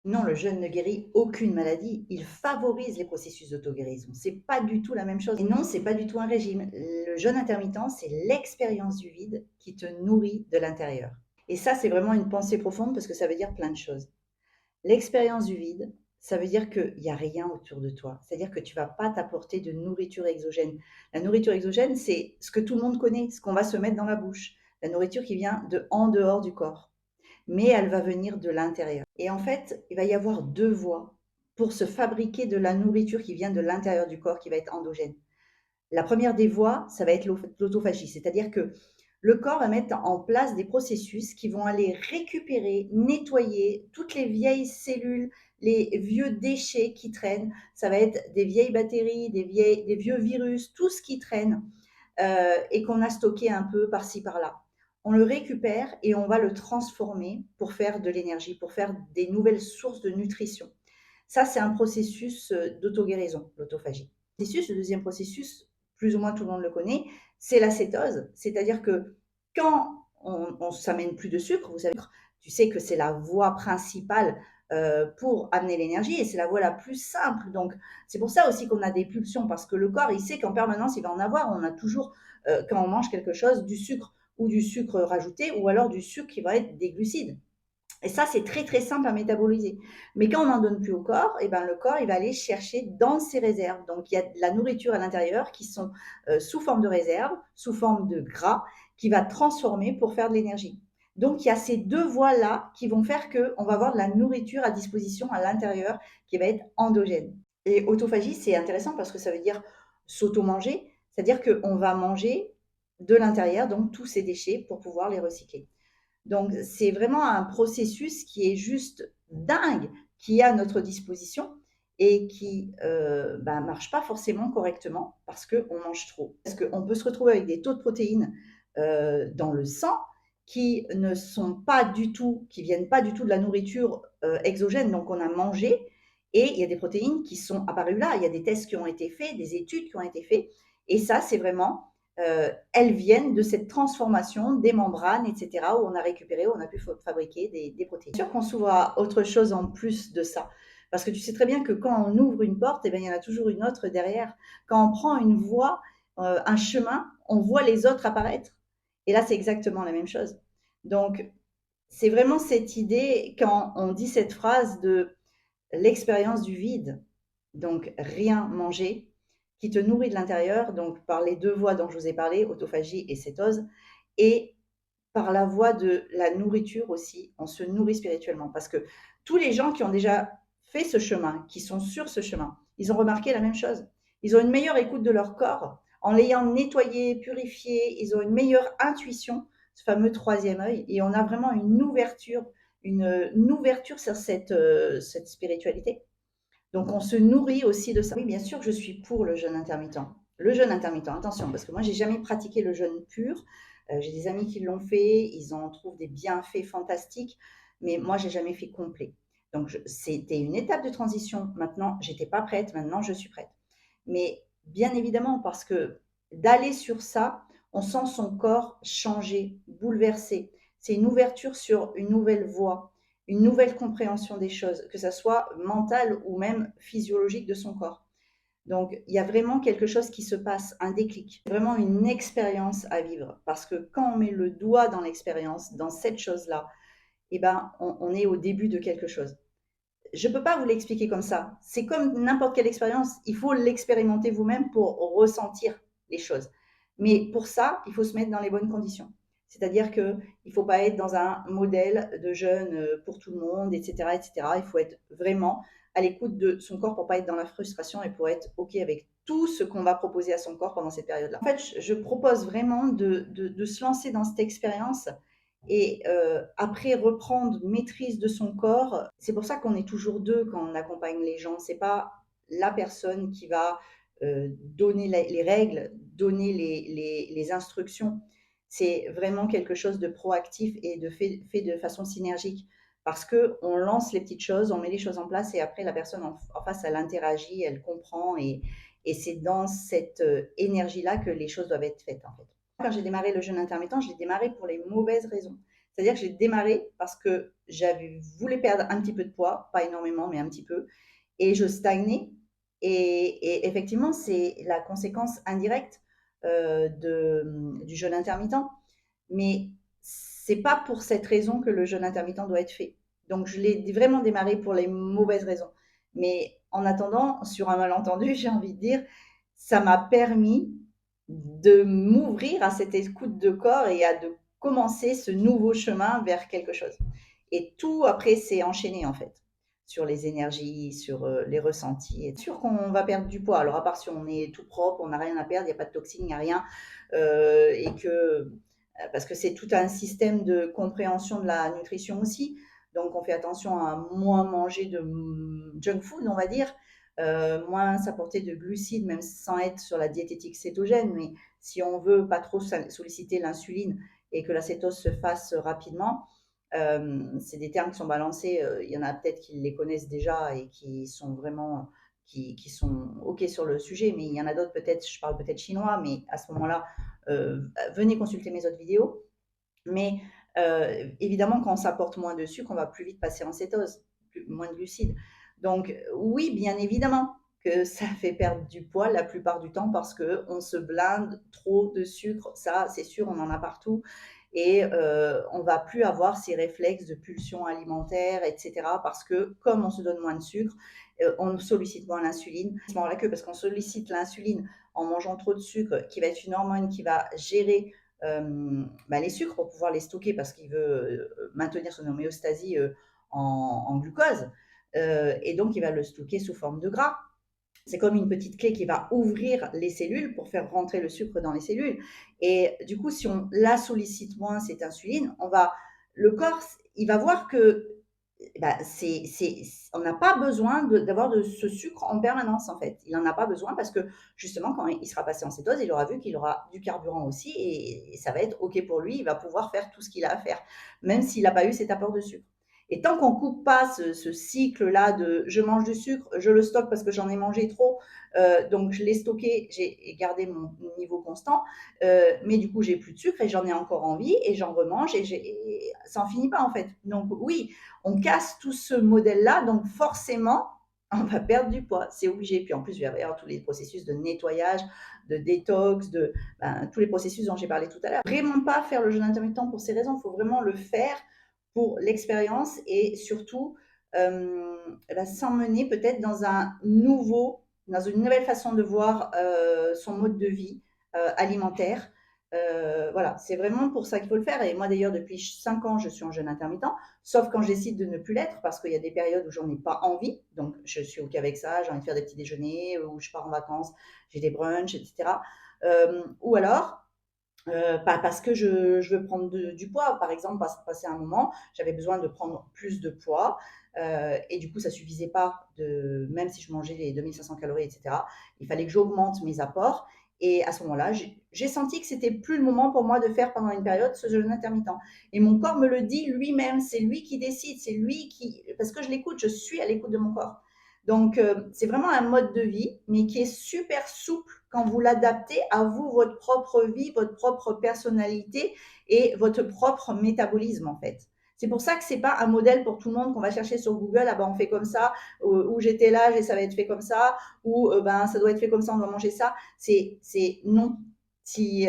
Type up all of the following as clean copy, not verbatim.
Non, le jeûne ne guérit aucune maladie, il favorise les processus d'auto-guérison. C'est pas du tout la même chose. Et non, c'est pas du tout un régime. Le jeûne intermittent, c'est l'expérience du vide qui te nourrit de l'intérieur. Et ça, c'est vraiment une pensée profonde parce que ça veut dire plein de choses. L'expérience du vide, ça veut dire qu'il n'y a rien autour de toi. C'est-à-dire que tu ne vas pas t'apporter de nourriture exogène. La nourriture exogène, c'est ce que tout le monde connaît, ce qu'on va se mettre dans la bouche. La nourriture qui vient de en dehors du corps. Mais elle va venir de l'intérieur. Et en fait, il va y avoir deux voies pour se fabriquer de la nourriture qui vient de l'intérieur du corps, qui va être endogène. La première des voies, ça va être l'autophagie, c'est-à-dire que le corps va mettre en place des processus qui vont aller récupérer, nettoyer toutes les vieilles cellules, les vieux déchets qui traînent. Ça va être des vieilles batteries, des vieux virus, tout ce qui traîne et qu'on a stocké un peu par-ci, par-là. On le récupère et on va le transformer pour faire de l'énergie, pour faire des nouvelles sources de nutrition. Ça, c'est un processus d'auto-guérison, l'autophagie. Le deuxième processus, plus ou moins tout le monde le connaît, c'est la cétose. C'est-à-dire que quand on s'amène plus de sucre, vous savez, tu sais que c'est la voie principale pour amener l'énergie et c'est la voie la plus simple. Donc, c'est pour ça aussi qu'on a des pulsions parce que le corps, il sait qu'en permanence, il va en avoir. On a toujours, quand on mange quelque chose, du sucre ou du sucre rajouté ou alors du sucre qui va être des glucides. Et ça, c'est très, très simple à métaboliser. Mais quand on n'en donne plus au corps, eh ben, le corps, il va aller chercher dans ses réserves. Donc, il y a de la nourriture à l'intérieur qui sont sous forme de réserve, sous forme de gras, qui va transformer pour faire de l'énergie. Donc, il y a ces deux voies-là qui vont faire qu'on va avoir de la nourriture à disposition à l'intérieur qui va être endogène. Et autophagie, c'est intéressant parce que ça veut dire s'auto-manger, c'est-à-dire qu'on va manger de l'intérieur, donc tous ces déchets pour pouvoir les recycler. Donc, c'est vraiment un processus qui est juste dingue, qui est à notre disposition et qui marche pas forcément correctement parce qu'on mange trop. Parce qu'on peut se retrouver avec des taux de protéines dans le sang qui ne sont pas du tout, qui viennent pas du tout de la nourriture exogène, donc on a mangé, et il y a des protéines qui sont apparues là. Il y a des tests qui ont été faits, des études qui ont été faites, et ça, c'est vraiment elles viennent de cette transformation des membranes, etc., où on a récupéré, où on a pu fabriquer des protéines. C'est sûr qu'on s'ouvre à autre chose en plus de ça. Parce que tu sais très bien que quand on ouvre une porte, eh bien, il y en a toujours une autre derrière. Quand on prend une voie, un chemin, on voit les autres apparaître. Et là, c'est exactement la même chose. Donc, c'est vraiment cette idée, quand on dit cette phrase de l'expérience du vide, donc rien manger, qui te nourrit de l'intérieur, donc par les deux voies dont je vous ai parlé, autophagie et cétose, et par la voie de la nourriture aussi, on se nourrit spirituellement. Parce que tous les gens qui ont déjà fait ce chemin, qui sont sur ce chemin, ils ont remarqué la même chose. Ils ont une meilleure écoute de leur corps, en l'ayant nettoyé, purifié, ils ont une meilleure intuition, ce fameux troisième œil, et on a vraiment une ouverture sur cette spiritualité. Donc, on se nourrit aussi de ça. Oui, bien sûr que je suis pour le jeûne intermittent. Le jeûne intermittent, attention, parce que moi, j'ai jamais pratiqué le jeûne pur. J'ai des amis qui l'ont fait, ils en trouvent des bienfaits fantastiques, mais moi, j'ai jamais fait complet. Donc, c'était une étape de transition. Maintenant, j'étais pas prête, maintenant, je suis prête. Mais bien évidemment, parce que d'aller sur ça, on sent son corps changer, bouleversé. C'est une ouverture sur une nouvelle voie, une nouvelle compréhension des choses, que ça soit mentale ou même physiologique de son corps. Donc, il y a vraiment quelque chose qui se passe, un déclic, vraiment une expérience à vivre. Parce que quand on met le doigt dans l'expérience, dans cette chose-là, eh ben, on est au début de quelque chose. Je ne peux pas vous l'expliquer comme ça. C'est comme n'importe quelle expérience. Il faut l'expérimenter vous-même pour ressentir les choses. Mais pour ça, il faut se mettre dans les bonnes conditions. C'est-à-dire qu'il ne faut pas être dans un modèle de jeûne pour tout le monde, etc., etc. Il faut être vraiment à l'écoute de son corps pour ne pas être dans la frustration et pour être OK avec tout ce qu'on va proposer à son corps pendant cette période-là. En fait, je propose vraiment de se lancer dans cette expérience et après reprendre maîtrise de son corps. C'est pour ça qu'on est toujours deux quand on accompagne les gens. C'est pas la personne qui va donner les règles, donner les instructions. C'est vraiment quelque chose de proactif et fait de façon synergique. Parce qu'on lance les petites choses, on met les choses en place et après la personne en face, elle interagit, elle comprend et c'est dans cette énergie-là que les choses doivent être faites en fait. Quand j'ai démarré le jeûne intermittent, je l'ai démarré pour les mauvaises raisons. C'est-à-dire que j'ai démarré parce que j'avais voulu perdre un petit peu de poids, pas énormément, mais un petit peu, et je stagnais. Et effectivement, c'est la conséquence indirecte du jeûne intermittent. Mais c'est pas pour cette raison que le jeûne intermittent doit être fait. Donc je l'ai vraiment démarré pour les mauvaises raisons. Mais en attendant, sur un malentendu, j'ai envie de dire, ça m'a permis de m'ouvrir à cette écoute de corps et à de commencer ce nouveau chemin vers quelque chose. Et tout après s'est enchaîné en fait sur les énergies, sur les ressentis. Et sûr qu'on va perdre du poids. Alors à part si on est tout propre, on n'a rien à perdre, il n'y a pas de toxines, il n'y a rien, et que parce que c'est tout un système de compréhension de la nutrition aussi. Donc on fait attention à moins manger de junk food, on va dire, moins s'apporter de glucides, même sans être sur la diététique cétogène. Mais si on veut pas trop solliciter l'insuline et que la cétose se fasse rapidement, c'est des termes qui sont balancés. Il y en a peut-être qui les connaissent déjà et qui sont vraiment qui sont OK sur le sujet, mais il y en a d'autres peut-être, je parle peut-être chinois, mais à ce moment-là, venez consulter mes autres vidéos. Mais évidemment, quand on s'apporte moins de sucre, on va plus vite passer en cétose, moins de glucides. Donc oui, bien évidemment que ça fait perdre du poids la plupart du temps parce qu'on se blinde trop de sucre. Ça, c'est sûr, on en a partout. Et on va plus avoir ces réflexes de pulsion alimentaire, etc. Parce que comme on se donne moins de sucre, on sollicite moins l'insuline. Parce qu'on sollicite l'insuline en mangeant trop de sucre, qui va être une hormone qui va gérer les sucres pour pouvoir les stocker parce qu'il veut maintenir son homéostasie en glucose. Et donc, il va le stocker sous forme de gras. C'est comme une petite clé qui va ouvrir les cellules pour faire rentrer le sucre dans les cellules. Et du coup, si on la sollicite moins, cette insuline, le corps, il va voir que on n'a pas besoin d'avoir de ce sucre en permanence, en fait. Il n'en a pas besoin parce que, justement, quand il sera passé en cétose, il aura vu qu'il aura du carburant aussi et ça va être OK pour lui. Il va pouvoir faire tout ce qu'il a à faire, même s'il n'a pas eu cet apport de sucre. Et tant qu'on ne coupe pas ce cycle-là de je mange du sucre, je le stocke parce que j'en ai mangé trop, donc je l'ai stocké, j'ai gardé mon niveau constant, mais du coup, j'ai plus de sucre et j'en ai encore envie et j'en remange et ça n'en finit pas en fait. Donc oui, on casse tout ce modèle-là, donc forcément, on va perdre du poids, c'est obligé. Puis en plus, il va y avoir tous les processus de nettoyage, de détox, tous les processus dont j'ai parlé tout à l'heure. Vraiment pas faire le jeûne intermittent pour ces raisons, il faut vraiment le faire pour l'expérience et surtout s'emmener peut-être dans dans une nouvelle façon de voir son mode de vie alimentaire. Voilà, c'est vraiment pour ça qu'il faut le faire. Et moi, d'ailleurs, depuis 5 ans, je suis en jeûne intermittent, sauf quand je décide de ne plus l'être, parce qu'il y a des périodes où j'en ai pas envie. Donc, je suis OK avec ça. J'ai envie de faire des petits déjeuners, ou je pars en vacances, j'ai des brunchs, etc. Ou alors, pas parce que je veux prendre du poids. Par exemple, passé un moment, j'avais besoin de prendre plus de poids. Et du coup, ça suffisait pas, même si je mangeais les 2500 calories, etc. Il fallait que j'augmente mes apports. Et à ce moment-là, j'ai senti que c'était plus le moment pour moi de faire pendant une période ce jeûne intermittent. Et mon corps me le dit lui-même, c'est lui qui décide, c'est lui qui... Parce que je l'écoute, je suis à l'écoute de mon corps. Donc, c'est vraiment un mode de vie, mais qui est super souple quand vous l'adaptez à vous, votre propre vie, votre propre personnalité et votre propre métabolisme, en fait. C'est pour ça que c'est pas un modèle pour tout le monde qu'on va chercher sur Google. Ah ben on fait comme ça, ou j'ai tel âge et ça va être fait comme ça, ou ben ça doit être fait comme ça, on doit manger ça. C'est non. Si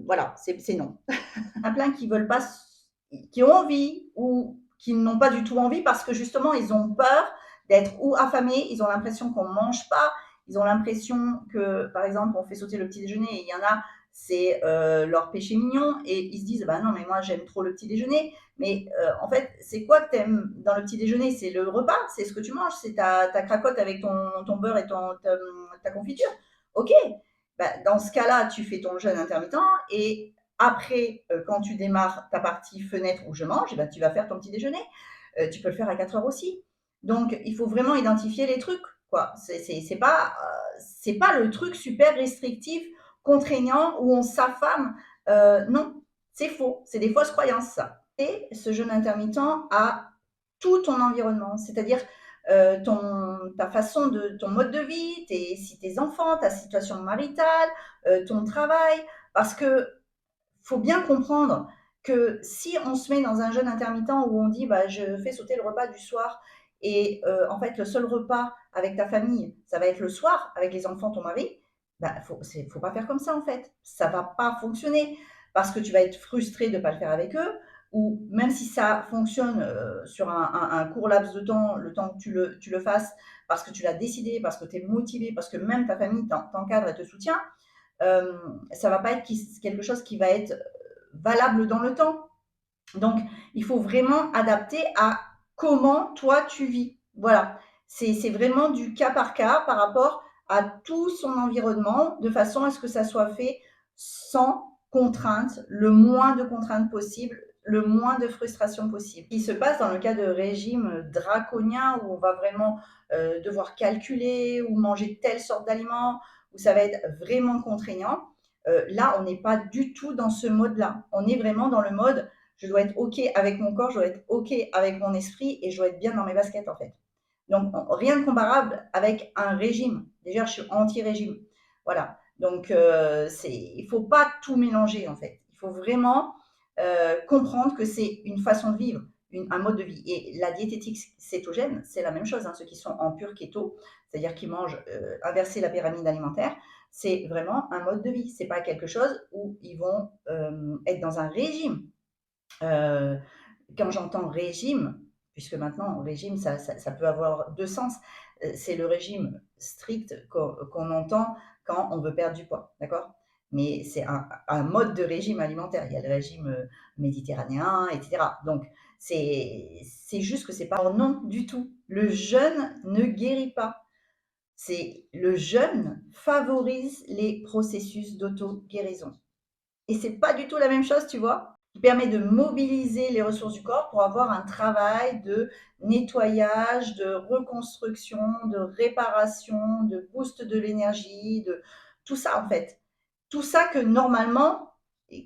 voilà, c'est non. Il y en a plein qui veulent pas, qui ont envie ou qui n'ont pas du tout envie parce que justement ils ont peur d'être ou affamés, ils ont l'impression qu'on ne mange pas, ils ont l'impression que, par exemple, on fait sauter le petit déjeuner et il y en a, c'est leur péché mignon et ils se disent, bah non, mais moi j'aime trop le petit déjeuner. Mais en fait, c'est quoi que tu aimes dans le petit déjeuner? C'est le repas, c'est ce que tu manges, c'est ta cracotte avec ton beurre et ta confiture. Ok, bah, dans ce cas-là, tu fais ton jeûne intermittent et après, quand tu démarres ta partie fenêtre où je mange, eh ben, tu vas faire ton petit déjeuner. Tu peux le faire à 4 heures aussi. Donc, il faut vraiment identifier les trucs, quoi. C'est pas le truc super restrictif, contraignant, où on s'affame. Non, c'est faux. C'est des fausses croyances, ça. Et ce jeûne intermittent a tout ton environnement, c'est-à-dire ta façon ton mode de vie, si tes enfants, ta situation maritale, ton travail, parce que faut bien comprendre, que si on se met dans un jeûne intermittent où on dit bah, je fais sauter le repas du soir et en fait le seul repas avec ta famille, ça va être le soir avec les enfants, ton mari, bah, faut pas faire comme ça en fait. Ça va pas fonctionner parce que tu vas être frustré de ne pas le faire avec eux ou même si ça fonctionne sur un court laps de temps, le temps que tu le fasses parce que tu l'as décidé, parce que tu es motivé, parce que même ta famille t'encadre et te soutient, ça va pas être quelque chose qui va être valable dans le temps. Donc, il faut vraiment adapter à comment toi tu vis. Voilà, c'est vraiment du cas par cas par rapport à tout son environnement, de façon à ce que ça soit fait sans contrainte, le moins de contraintes possible, le moins de frustration possible. Ce qui se passe dans le cas de régime draconien où on va vraiment devoir calculer ou manger telle sorte d'aliments, où ça va être vraiment contraignant, là, on n'est pas du tout dans ce mode-là. On est vraiment dans le mode je dois être OK avec mon corps, je dois être OK avec mon esprit et je dois être bien dans mes baskets en fait. Donc rien de comparable avec un régime. Déjà, je suis anti-régime. Voilà. Donc il ne faut pas tout mélanger en fait. Il faut vraiment comprendre que c'est une façon de vivre, un mode de vie. Et la diététique cétogène, c'est la même chose. Hein. Ceux qui sont en pur keto, c'est-à-dire qui mangent inverser la pyramide alimentaire, c'est vraiment un mode de vie. C'est pas quelque chose où ils vont être dans un régime. Quand j'entends régime, puisque maintenant régime, ça peut avoir deux sens, c'est le régime strict qu'on entend quand on veut perdre du poids, d'accord? Mais c'est un mode de régime alimentaire. Il y a le régime méditerranéen, etc. Donc, c'est juste que c'est pas non du tout. Le jeûne ne guérit pas. Le jeûne favorise les processus d'auto-guérison. Et c'est pas du tout la même chose, tu vois, qui permet de mobiliser les ressources du corps pour avoir un travail de nettoyage, de reconstruction, de réparation, de boost de l'énergie, de tout ça en fait. Tout ça que normalement,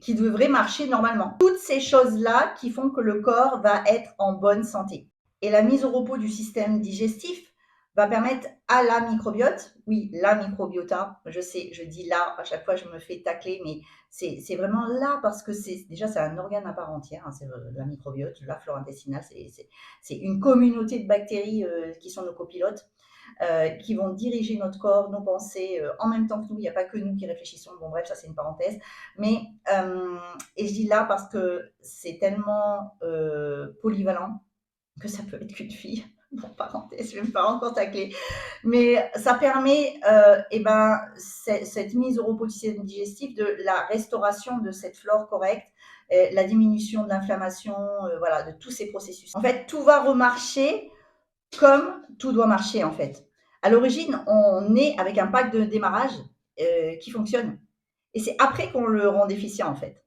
qui devrait marcher normalement. Toutes ces choses-là qui font que le corps va être en bonne santé. Et la mise au repos du système digestif va permettre à la microbiote, oui, la microbiota, je sais, je dis là, à chaque fois je me fais tacler, mais c'est vraiment là parce que déjà c'est un organe à part entière, hein, c'est la microbiote, la flore intestinale, c'est une communauté de bactéries qui sont nos copilotes, qui vont diriger notre corps, nos pensées, en même temps que nous. Il n'y a pas que nous qui réfléchissons. Bon, bref, ça c'est une parenthèse. Mais, et je dis là parce que c'est tellement polyvalent que ça peut être qu'une fille. Bon, parenthèse, je vais me faire encore tacler. Mais ça permet cette mise au repos du système digestif de la restauration de cette flore correcte, la diminution de l'inflammation, voilà, de tous ces processus. En fait, tout va remarcher comme tout doit marcher en fait. À l'origine, on est avec un pack de démarrage qui fonctionne. Et c'est après qu'on le rend déficient en fait.